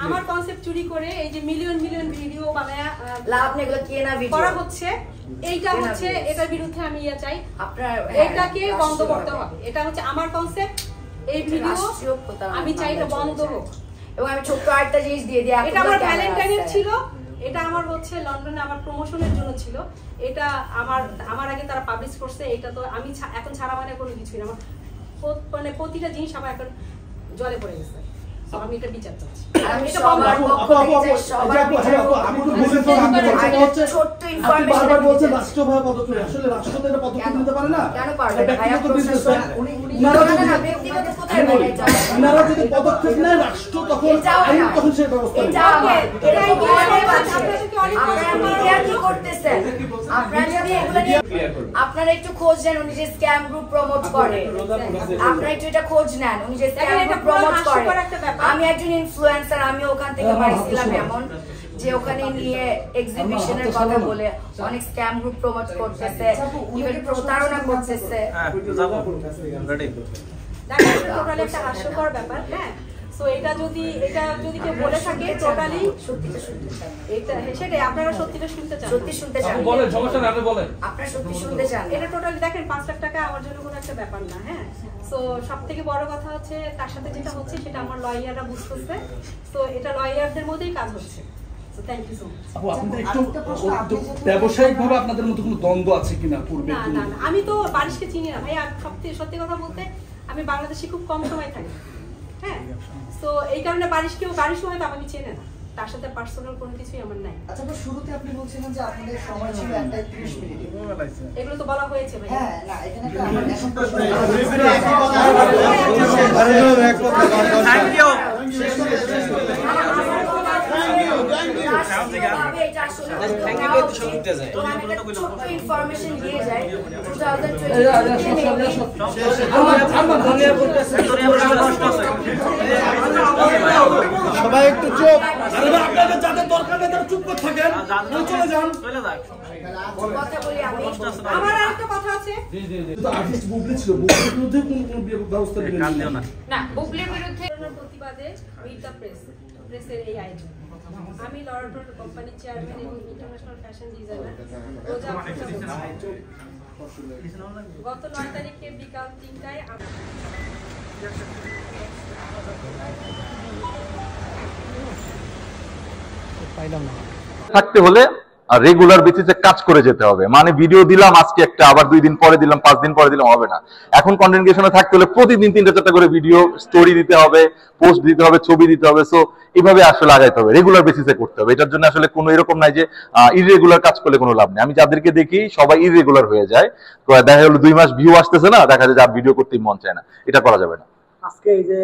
আমার কনসেপ্ট চুরি করে এই যে মিলিয়ন মিলিয়ন ভিডিও বানায় লাভ নেই, এগুলো কেনা ভিডিও করা হচ্ছে। এইটা হচ্ছে এটার বিরুদ্ধে আমি চাই আপনার এটাকে বন্ধ করতে হবে। এটা হচ্ছে আমার কনসেপ্ট, এই ভিডিও আমি চাই এটা বন্ধ হোক। এবং আমি ছোট্ট আরেকটা জিনিস দিয়ে দিই, এটা আমার ভ্যালেন্টাইনের ছিল, এটা আমার হচ্ছে লন্ডনে আমার প্রমোশনের জন্য ছিল। এটা আমার আগে তারা পাবলিশ করছে। এটা তো আমি এখন ছাড়া মানে কোনো কিছুই না, আমার মানে প্রতিটা জিনিস আমার এখন জলে পড়ে গেছে। আমি এটা বিচার চাচ্ছি। আমি সবার পক্ষ থেকে সবার আমি তো বলেন তো আপনি হচ্ছে ছোট্ট ইনফরমেশন বারবার বলছেন রাষ্ট্রভাবে পদক্ষেপ, আসলে রাষ্ট্র তো এটা পদক্ষেপ নিতে পারে না। কেন পারবে ভাইয়া? ব্যক্তিগত কোথায় বলে যায় উনারা যদি পদক্ষেপ নেয় রাষ্ট্র তখন আইন তখন সেই ব্যবস্থা নেবে। আপনারা কি করতেছেন? আপনারা যদি এগুলো নিয়ে আপনারা একটু খোঁজ নেন, উনি যে স্ক্যাম গ্রুপ প্রমোট করে, আপনারা একটু এটা খোঁজ নেন, উনি যে স্ক্যাম গ্রুপ প্রমোট করে। আমি একজন ইনফ্লুয়েন্সার, আমি ওখান থেকে পাইছিলাম এমন যে ওখানে নিয়ে এক্সিবিশনের কথা বলে অনেক স্ক্যাম গ্রুপ প্রমোট করতেছে, ইভেন প্রতারণা করতেছে। টোটালি একটা হাস্যকর ব্যাপার। হ্যাঁ, সো এটা যদি কেউ বলে থাকে টোটালি সত্যিটা শুনতে চান, এটা সেটাই আপনারা সত্যিটা শুনতে চান, সত্যি শুনতে চান, বলেন সমস্যা না, আপনি বলেন আপনারা সত্যি শুনতে চান। এটা টোটালি দেখেন 5 লাখ টাকা আমার জন্য কোনো একটা ব্যাপার না। হ্যাঁ, সো সবথেকে বড় কথা হচ্ছে তার সাথে যেটা হচ্ছে সেটা আমার লয়াররা বুঝতেছে। সো এটা লয়ারদের মধ্যেই কাজ হচ্ছে। So thank you so much. আপু আপনাদের একটু ব্যবসায়িকভাবে আপনাদের মধ্যে কোনো দ্বন্দ্ব আছে কিনা পূর্বে? না না, আমি তো বারিশকে চিনি না ভাই। আর সত্যি কথা বলতে আমি বাংলাদেশে খুব কম সময় থাকি। হ্যাঁ, তো এই কারণে বারিশ সময় তো আমাকে চেনে না, তার সাথে পার্সোনাল কোনো কিছুই আমার নাই। আচ্ছা, শুরুতে আপনি বলছিলেন যে আপনাদের সময় ছিল 1:30 মিনিট, এগুলো তো বলা হয়েছে ভাই। হ্যাঁ না, এখানে একটা আমার এখন থ্যাংক ইউ। ইনফরমেশন দিয়ে যায় সবাই একটু চুপ, আপনাদের যাদের দরকার নেই তারা চুপ করে থাকেন, চলে যান। কথা বলি আমি, আমার আরেকটা কথা আছে। তো আর্টিস্ট বুবলি ছিল, বুবলির বিরুদ্ধে কোন ব্যবস্থা নেবেন না, বুবলির বিরুদ্ধে প্রতিবাদে উইথ দ্য প্রেসের এই আয়োজন। আমি লরেটো কোম্পানির চেয়ারম্যান এবং ইন্টারন্যাশনাল ফ্যাশন ডিজাইনার রোজা গত 9 তারিখে বিকাল 3টায় থাকতে হলে রেগুলার বেসিসে কাজ করে যেতে হবে। মানে ভিডিও দিলাম আজকে একটা, আবার 2 দিন পরে দিলাম, 5 দিন পরে দিলাম, হবে না। এখন কন্টেন্ট ক্রিয়েশনে থাকতে হলে প্রতিদিন 3-4টা করে ভিডিও স্টোরি দিতে হবে, পোস্ট দিতে হবে, ছবি দিতে হবে। সো এইভাবে আসলে আগাইতে হবে, রেগুলার বেসিসে করতে হবে। এটার জন্য আসলে কোনো এরকম নাই যে ইররেগুলার কাজ করলে কোনো লাভ নেই। আমি যাদেরকে দেখি সবাই ইররেগুলার হয়ে যায়, দেখা গেলো 2 মাস ভিউ আসতেছে না, দেখা যায় যে আর ভিডিও করতেই মন চায় না, এটা করা যাবে না। আজকে এই যে